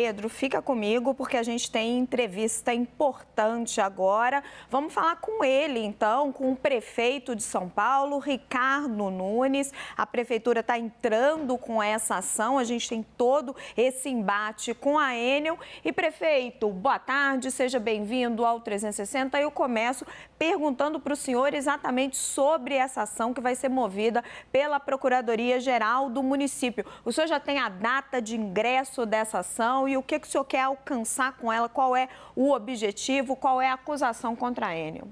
Pedro, fica comigo porque a gente tem entrevista importante agora. Vamos falar com ele, então, com o prefeito de São Paulo, Ricardo Nunes. A prefeitura está entrando com essa ação, a gente tem todo esse embate com a Enel. E, prefeito, boa tarde, seja bem-vindo ao 360. Eu começo perguntando para o senhor exatamente sobre essa ação que vai ser movida pela Procuradoria-Geral do município. O senhor já tem a data de ingresso dessa ação e o que o senhor quer alcançar com ela? Qual é o objetivo? Qual é a acusação contra a Enel?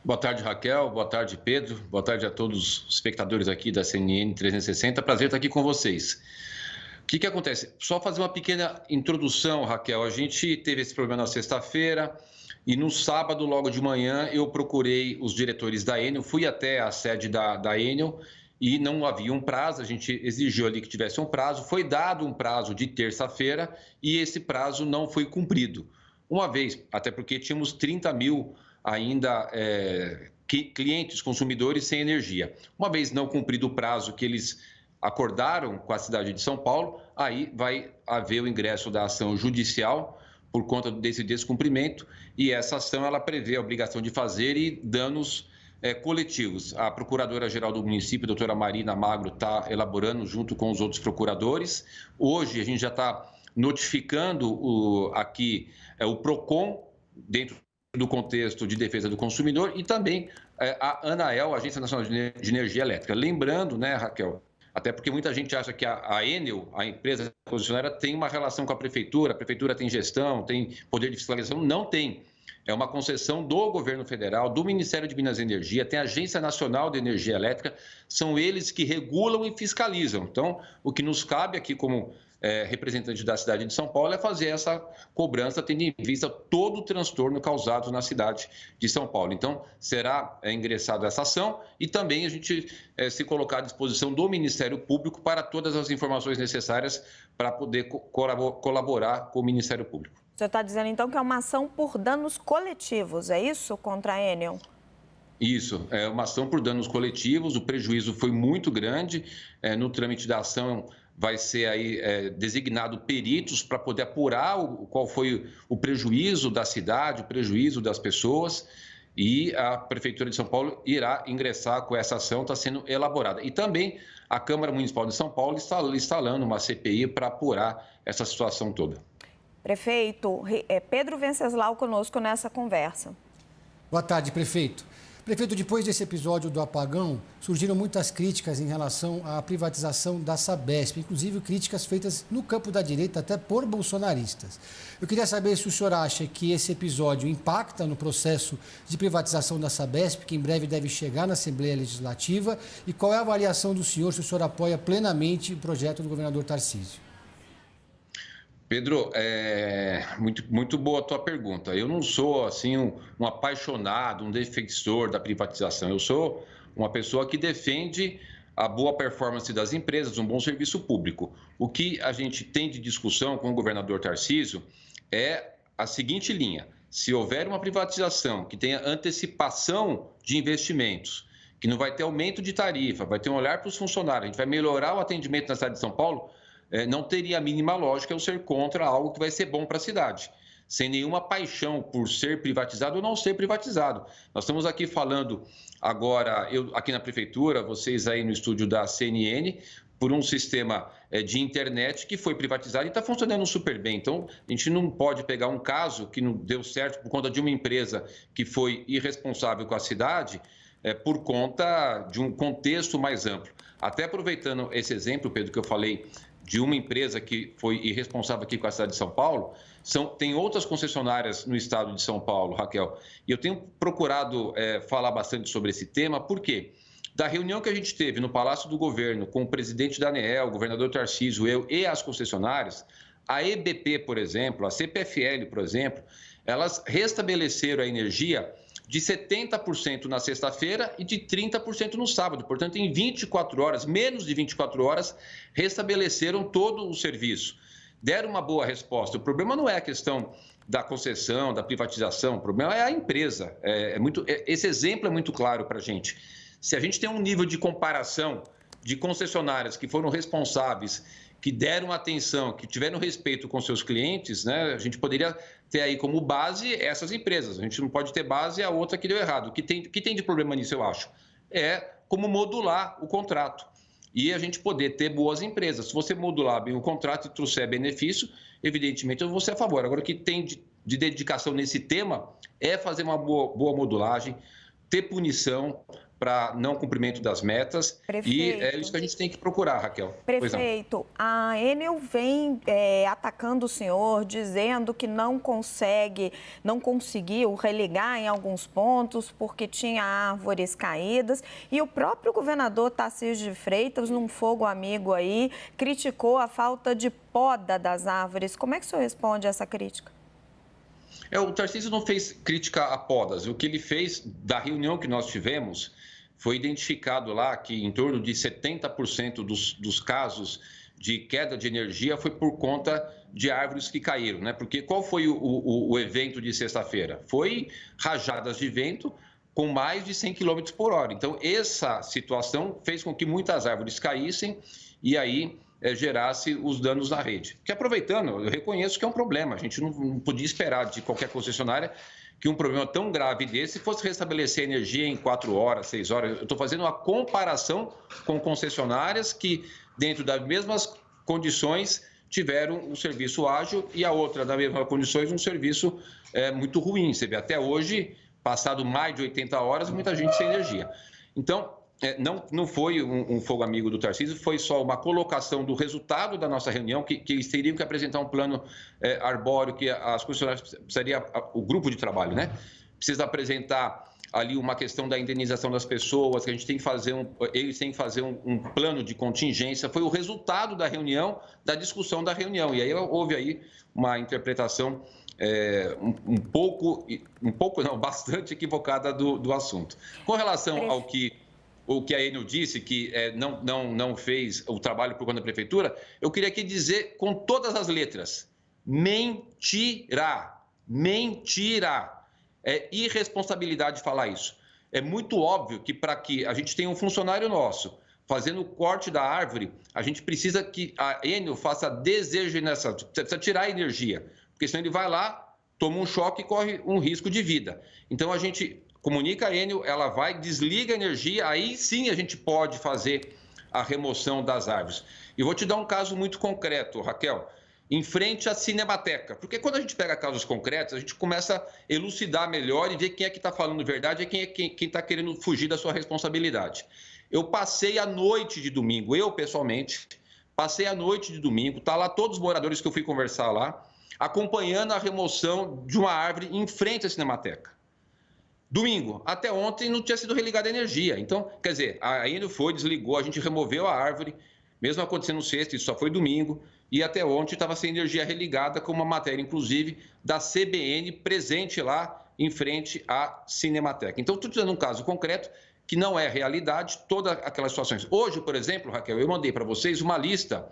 Boa tarde, Raquel. Boa tarde, Pedro. Boa tarde a todos os espectadores aqui da CNN 360. Prazer estar aqui com vocês. O que acontece? Só fazer uma pequena introdução, Raquel. A gente teve esse problema na sexta-feira e no sábado, logo de manhã, eu procurei os diretores da Enel, fui até a sede da Enel e não havia um prazo, a gente exigiu ali que tivesse um prazo, foi dado um prazo de terça-feira e esse prazo não foi cumprido. Uma vez, até porque tínhamos 30 mil ainda clientes, consumidores sem energia. Uma vez não cumprido o prazo que eles acordaram com a cidade de São Paulo, aí vai haver o ingresso da ação judicial por conta desse descumprimento e essa ação ela prevê a obrigação de fazer e danos coletivos. A Procuradora-Geral do município, a doutora Marina Magro, está elaborando junto com os outros procuradores. Hoje a gente já está notificando o PROCON, dentro do contexto de defesa do consumidor, e também a ANAEL, a Agência Nacional de Energia Elétrica. Lembrando, né, Raquel, até porque muita gente acha que a Enel, a empresa concessionária, tem uma relação com a prefeitura tem gestão, tem poder de fiscalização. Não tem. É uma concessão do governo federal, do Ministério de Minas e Energia, tem a Agência Nacional de Energia Elétrica, são eles que regulam e fiscalizam. Então, o que nos cabe aqui como representante da cidade de São Paulo é fazer essa cobrança, tendo em vista todo o transtorno causado na cidade de São Paulo. Então, será ingressada essa ação e também a gente se colocar à disposição do Ministério Público para todas as informações necessárias para poder colaborar com o Ministério Público. Você está dizendo, então, que é uma ação por danos coletivos, é isso, contra a Enel? Isso, é uma ação por danos coletivos, o prejuízo foi muito grande. No trâmite da ação vai ser aí designado peritos para poder apurar qual foi o prejuízo da cidade, o prejuízo das pessoas, e a Prefeitura de São Paulo irá ingressar com essa ação, está sendo elaborada. E também a Câmara Municipal de São Paulo está instalando uma CPI para apurar essa situação toda. Prefeito, Pedro Venceslau conosco nessa conversa. Boa tarde, prefeito. Prefeito, depois desse episódio do apagão, surgiram muitas críticas em relação à privatização da Sabesp, inclusive críticas feitas no campo da direita, até por bolsonaristas. Eu queria saber se o senhor acha que esse episódio impacta no processo de privatização da Sabesp, que em breve deve chegar na Assembleia Legislativa, e qual é a avaliação do senhor, se o senhor apoia plenamente o projeto do governador Tarcísio. Pedro, muito boa a tua pergunta. Eu não sou assim um apaixonado, um defensor da privatização. Eu sou uma pessoa que defende a boa performance das empresas, um bom serviço público. O que a gente tem de discussão com o governador Tarcísio é a seguinte linha: se houver uma privatização que tenha antecipação de investimentos, que não vai ter aumento de tarifa, vai ter um olhar para os funcionários, a gente vai melhorar o atendimento na cidade de São Paulo, não teria a mínima lógica eu ser contra algo que vai ser bom para a cidade, sem nenhuma paixão por ser privatizado ou não ser privatizado. Nós estamos aqui falando agora, eu aqui na prefeitura, vocês aí no estúdio da CNN, por um sistema de internet que foi privatizado e está funcionando super bem. Então, a gente não pode pegar um caso que não deu certo por conta de uma empresa que foi irresponsável com a cidade, por conta de um contexto mais amplo. Até aproveitando esse exemplo, Pedro, que eu falei, de uma empresa que foi irresponsável aqui com a cidade de São Paulo, tem outras concessionárias no estado de São Paulo, Raquel, e eu tenho procurado falar bastante sobre esse tema, por quê? Da reunião que a gente teve no Palácio do Governo com o presidente da ANEEL, o governador Tarcísio, eu e as concessionárias, a EBP, por exemplo, a CPFL, por exemplo, elas restabeleceram a energia de 70% na sexta-feira e de 30% no sábado. Portanto, em 24 horas, menos de 24 horas, restabeleceram todo o serviço. Deram uma boa resposta. O problema não é a questão da concessão, da privatização, o problema é a empresa. Esse exemplo é muito claro para a gente. Se a gente tem um nível de comparação de concessionárias que foram responsáveis, que deram atenção, que tiveram respeito com seus clientes, né, a gente poderia ter aí como base essas empresas. A gente não pode ter base a outra que deu errado. O que tem de problema nisso, eu acho, é como modular o contrato e a gente poder ter boas empresas. Se você modular bem o contrato e trouxer benefício, evidentemente eu vou ser a favor. Agora, o que tem de dedicação nesse tema é fazer uma boa modulagem, ter punição para não cumprimento das metas. Prefeito. E é isso que a gente tem que procurar, Raquel. Prefeito, a Enel vem atacando o senhor, dizendo que não conseguiu religar em alguns pontos porque tinha árvores caídas. E o próprio governador Tarcísio de Freitas, num fogo amigo aí, criticou a falta de poda das árvores. Como é que o senhor responde a essa crítica? O Tarcísio não fez crítica a podas. O que ele fez, da reunião que nós tivemos, foi identificado lá que em torno de 70% dos casos de queda de energia foi por conta de árvores que caíram, né? Porque qual foi o evento de sexta-feira? Foi rajadas de vento com mais de 100 km por hora. Então, essa situação fez com que muitas árvores caíssem e aí gerasse os danos na rede. Que aproveitando, eu reconheço que é um problema. A gente não podia esperar de qualquer concessionária que um problema tão grave desse fosse restabelecer a energia em 4 horas, 6 horas. Eu estou fazendo uma comparação com concessionárias que, dentro das mesmas condições, tiveram um serviço ágil e a outra, nas mesmas condições, um serviço muito ruim. Você vê, até hoje, passado mais de 80 horas, muita gente sem energia. Então, não foi um fogo amigo do Tarcísio, foi só uma colocação do resultado da nossa reunião, que eles teriam que apresentar um plano arbóreo, que as concessionárias precisaria, o grupo de trabalho, né? Precisa apresentar ali uma questão da indenização das pessoas, que a gente tem que fazer eles têm que fazer um plano de contingência. Foi o resultado da reunião, da discussão da reunião. E aí houve aí uma interpretação bastante equivocada do assunto. Com relação ao que a Enel disse, que não fez o trabalho por conta da prefeitura, eu queria aqui dizer com todas as letras: mentira! Mentira! É irresponsabilidade falar isso. É muito óbvio que para que a gente tenha um funcionário nosso fazendo o corte da árvore, a gente precisa que a Enel faça desertização, precisa tirar a energia, porque senão ele vai lá, toma um choque e corre um risco de vida. Então a gente comunica a Enel, ela vai, desliga a energia, aí sim a gente pode fazer a remoção das árvores. E vou te dar um caso muito concreto, Raquel, em frente à Cinemateca, porque quando a gente pega casos concretos, a gente começa a elucidar melhor e ver quem é que está falando verdade e quem está querendo fugir da sua responsabilidade. Eu passei a noite de domingo, eu pessoalmente, passei a noite de domingo, tá lá todos os moradores que eu fui conversar lá, acompanhando a remoção de uma árvore em frente à Cinemateca. Domingo, até ontem não tinha sido religada a energia. Então, quer dizer, a Enel desligou, a gente removeu a árvore, mesmo acontecendo sexta, isso só foi domingo, e até ontem estava sem energia religada, com uma matéria, inclusive, da CBN presente lá em frente à Cinemateca. Então, estou te dando um caso concreto que não é realidade, todas aquelas situações. Hoje, por exemplo, Raquel, eu mandei para vocês uma lista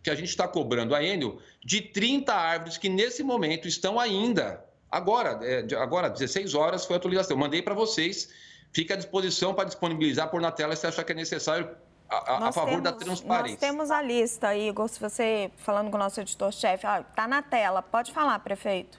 que a gente está cobrando a Enel de 30 árvores que, nesse momento, estão ainda... Agora, 16 horas foi a atualização. Mandei para vocês, fica à disposição para disponibilizar, pôr na tela se achar que é necessário a favor da transparência. Nós temos a lista, Igor, se você, falando com o nosso editor-chefe, está na tela. Pode falar, prefeito.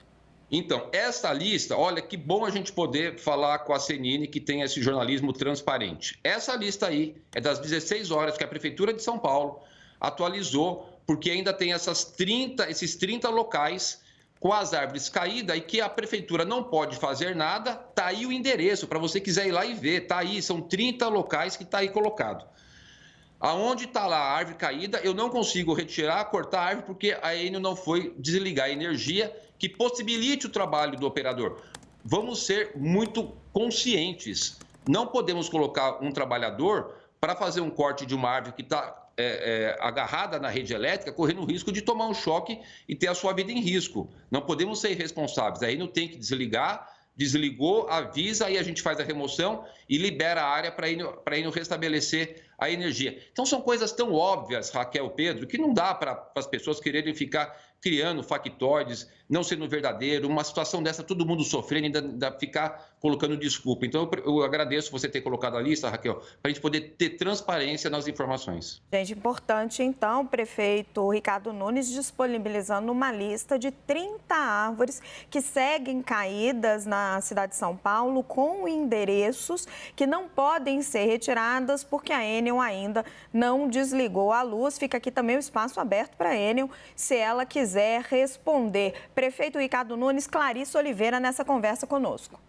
Então, essa lista, olha, que bom a gente poder falar com a CNN, que tem esse jornalismo transparente. Essa lista aí é das 16 horas que a Prefeitura de São Paulo atualizou, porque ainda tem esses 30 locais com as árvores caídas e que a prefeitura não pode fazer nada. Está aí o endereço, para você quiser ir lá e ver. Está aí, são 30 locais que está aí colocado. Aonde está lá a árvore caída, eu não consigo retirar, cortar a árvore, porque a Enel não foi desligar a energia que possibilite o trabalho do operador. Vamos ser muito conscientes. Não podemos colocar um trabalhador para fazer um corte de uma árvore que está agarrada na rede elétrica, correndo o risco de tomar um choque e ter a sua vida em risco. Não podemos ser irresponsáveis. A Enel tem que desligar, desligou, avisa, aí a gente faz a remoção e libera a área para a Enel restabelecer a energia. Então são coisas tão óbvias, Raquel, Pedro, que não dá para as pessoas quererem ficar criando factoides, não sendo verdadeiro, uma situação dessa, todo mundo sofrendo, ainda ficar colocando desculpa. Então, eu agradeço você ter colocado a lista, Raquel, para a gente poder ter transparência nas informações. Gente, importante, então, o prefeito Ricardo Nunes disponibilizando uma lista de 30 árvores que seguem caídas na cidade de São Paulo, com endereços que não podem ser retiradas porque a Enel ainda não desligou a luz. Fica aqui também o espaço aberto para a Enel, se ela quiser responder. Prefeito Ricardo Nunes, Clarice Oliveira nessa conversa conosco.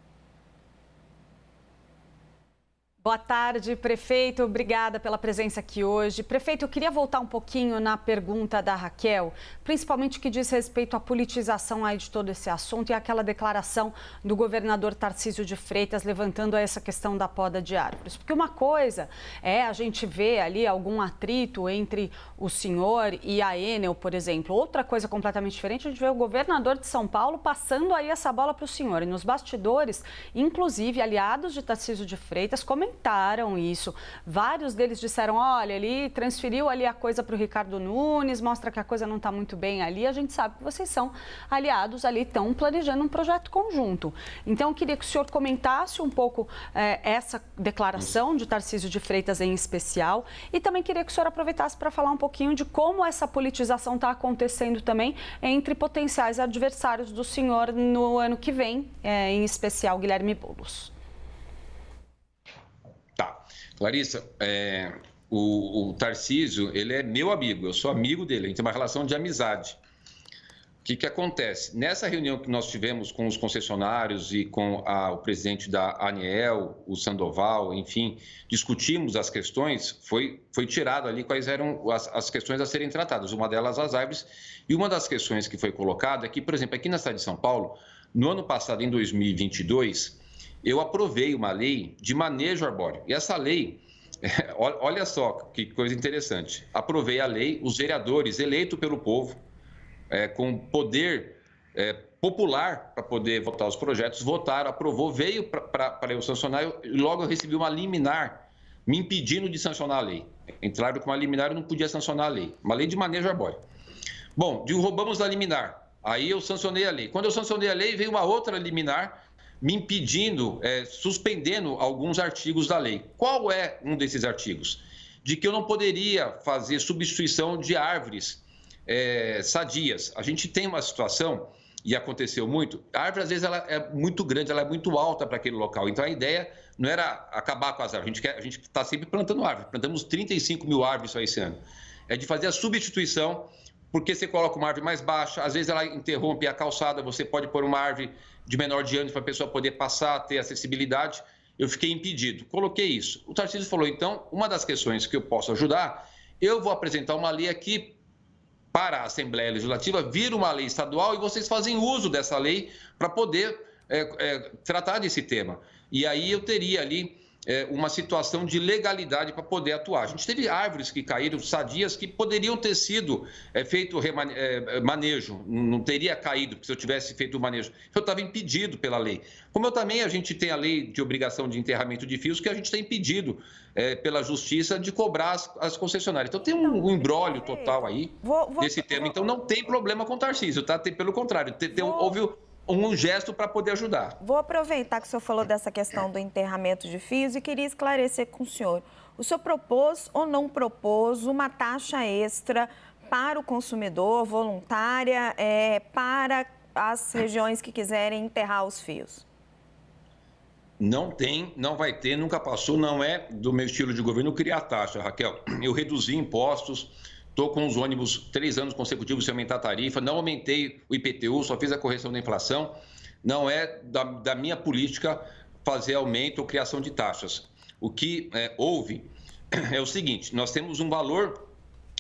Boa tarde, prefeito. Obrigada pela presença aqui hoje. Prefeito, eu queria voltar um pouquinho na pergunta da Raquel, principalmente o que diz respeito à politização aí de todo esse assunto e aquela declaração do governador Tarcísio de Freitas levantando essa questão da poda de árvores. Porque uma coisa é a gente ver ali algum atrito entre o senhor e a Enel, por exemplo. Outra coisa completamente diferente, a gente vê o governador de São Paulo passando aí essa bola para o senhor. E nos bastidores, inclusive, aliados de Tarcísio de Freitas comentaram isso. Vários deles disseram, olha, ele transferiu ali a coisa para o Ricardo Nunes, mostra que a coisa não está muito bem ali. A gente sabe que vocês são aliados ali, estão planejando um projeto conjunto. Então, eu queria que o senhor comentasse um pouco essa declaração de Tarcísio de Freitas em especial e também queria que o senhor aproveitasse para falar um pouquinho de como essa politização está acontecendo também entre potenciais adversários do senhor no ano que vem, em especial Guilherme Boulos. Tá. Clarissa, o Tarcísio, ele é meu amigo, eu sou amigo dele, a gente tem uma relação de amizade. O que acontece? Nessa reunião que nós tivemos com os concessionários e com o presidente da ANEEL, o Sandoval, enfim, discutimos as questões, foi tirado ali quais eram as questões a serem tratadas, uma delas as árvores, e uma das questões que foi colocada é que, por exemplo, aqui na cidade de São Paulo, no ano passado, em 2022, eu aprovei uma lei de manejo arbóreo. E essa lei, olha só que coisa interessante, aprovei a lei, os vereadores eleitos pelo povo, com poder popular para poder votar os projetos, votaram, aprovou, veio para eu sancionar e logo eu recebi uma liminar me impedindo de sancionar a lei. Entraram com uma liminar e não podia sancionar a lei, uma lei de manejo arbóreo. Bom, derrubamos a liminar, aí eu sancionei a lei. Quando eu sancionei a lei, veio uma outra liminar me impedindo, suspendendo alguns artigos da lei. Qual é um desses artigos? De que eu não poderia fazer substituição de árvores sadias. A gente tem uma situação, e aconteceu muito, a árvore às vezes ela é muito grande, ela é muito alta para aquele local. Então a ideia não era acabar com as árvores, a gente está sempre plantando árvores. Plantamos 35 mil árvores só esse ano. É de fazer a substituição, porque você coloca uma árvore mais baixa, às vezes ela interrompe a calçada, você pode pôr uma árvore de menor diâmetro para a pessoa poder passar, ter acessibilidade. Eu fiquei impedido. Coloquei isso. O Tarcísio falou, então, uma das questões que eu posso ajudar, eu vou apresentar uma lei aqui para a Assembleia Legislativa, vira uma lei estadual e vocês fazem uso dessa lei para poder tratar desse tema. E aí eu teria ali uma situação de legalidade para poder atuar. A gente teve árvores que caíram, sadias, que poderiam ter sido feito manejo, não teria caído se eu tivesse feito o manejo. Eu estava impedido pela lei. Como a gente tem a lei de obrigação de enterramento de fios, que a gente está impedido pela justiça de cobrar as concessionárias. Então tem um imbróglio total aí desse tema. Então não tem problema com o Tarcísio, tá? Pelo contrário, houve um gesto para poder ajudar. Vou aproveitar que o senhor falou dessa questão do enterramento de fios e queria esclarecer com o senhor. O senhor propôs ou não propôs uma taxa extra para o consumidor, voluntária, para as regiões que quiserem enterrar os fios? Não tem, não vai ter, nunca passou, não é do meu estilo de governo criar taxa, Raquel. Eu reduzi impostos, estou com os ônibus 3 anos consecutivos sem aumentar a tarifa, não aumentei o IPTU, só fiz a correção da inflação. Não é da minha política fazer aumento ou criação de taxas. O que houve é o seguinte, nós temos um valor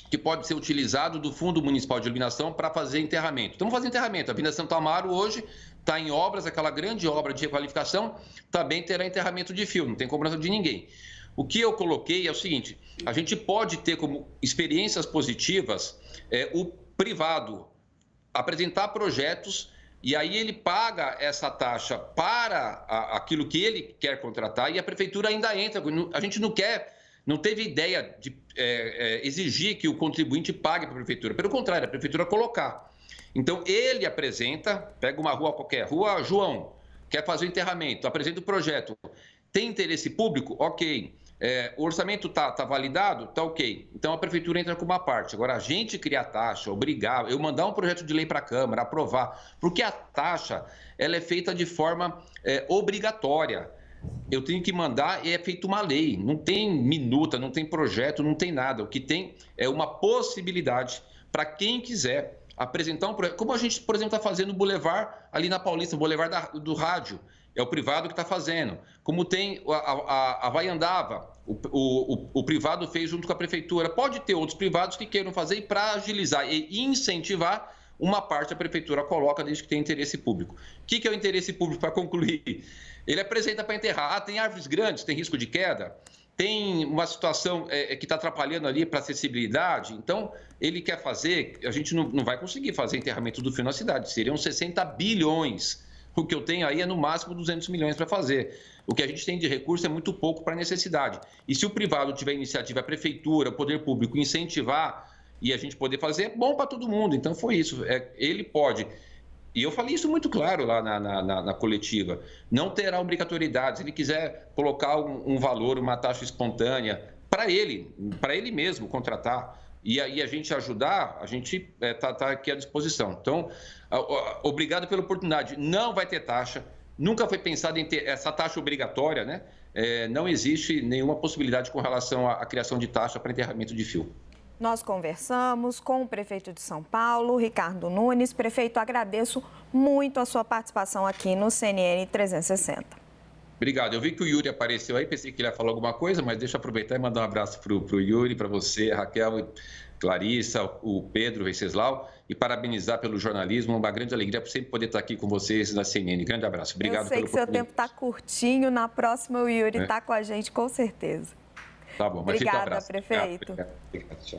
que pode ser utilizado do Fundo Municipal de Iluminação para fazer enterramento. Estamos fazendo enterramento. A Avenida Santo Amaro hoje está em obras, aquela grande obra de requalificação, também terá enterramento de fio, não tem cobrança de ninguém. O que eu coloquei é o seguinte, a gente pode ter como experiências positivas o privado apresentar projetos e aí ele paga essa taxa para aquilo que ele quer contratar e a prefeitura ainda entra. A gente não teve ideia de exigir que o contribuinte pague para a prefeitura. Pelo contrário, a prefeitura colocar. Então, ele apresenta, pega uma rua qualquer, Rua João, quer fazer o enterramento, apresenta o projeto. Tem interesse público? Ok. O orçamento está validado? Está ok. Então, a prefeitura entra com uma parte. Agora, a gente criar taxa, obrigar, eu mandar um projeto de lei para a Câmara, aprovar, porque a taxa ela é feita de forma obrigatória. Eu tenho que mandar e é feita uma lei. Não tem minuta, não tem projeto, não tem nada. O que tem é uma possibilidade para quem quiser apresentar um projeto. Como a gente, por exemplo, está fazendo o Boulevard ali na Paulista, o Boulevard do Rádio. É o privado que está fazendo. Como tem a Vaiandava, o privado fez junto com a prefeitura. Pode ter outros privados que queiram fazer e para agilizar e incentivar, uma parte a prefeitura coloca desde que tenha interesse público. O que é o interesse público para concluir? Ele apresenta para enterrar. Tem árvores grandes, tem risco de queda, tem uma situação que está atrapalhando ali para acessibilidade. Então, ele quer fazer, a gente não vai conseguir fazer enterramento do fio na cidade. Seriam 60 bilhões. O que eu tenho aí é no máximo 200 milhões para fazer. O que a gente tem de recurso é muito pouco para a necessidade. E se o privado tiver iniciativa, a prefeitura, o poder público incentivar e a gente poder fazer, é bom para todo mundo. Então foi isso. Ele pode. E eu falei isso muito claro lá na coletiva. Não terá obrigatoriedade. Se ele quiser colocar um valor, uma taxa espontânea, para ele mesmo contratar. E aí a gente ajudar, a gente está aqui à disposição. Então, obrigado pela oportunidade. Não vai ter taxa, nunca foi pensado em ter essa taxa obrigatória, né? Não existe nenhuma possibilidade com relação à criação de taxa para enterramento de fio. Nós conversamos com o prefeito de São Paulo, Ricardo Nunes. Prefeito, agradeço muito a sua participação aqui no CNN 360. Obrigado. Eu vi que o Yuri apareceu aí, pensei que ele ia falar alguma coisa, mas deixa eu aproveitar e mandar um abraço para o Yuri, para você, a Raquel, Clarissa, o Pedro, o Venceslau, e parabenizar pelo jornalismo. Uma grande alegria por sempre poder estar aqui com vocês na CNN. Grande abraço. Obrigado pelo oportunidade. Eu sei que seu tempo está curtinho, na próxima o Yuri está com a gente, com certeza. Tá bom, mas obrigada, fica um abraço. prefeito. Obrigado. Tchau.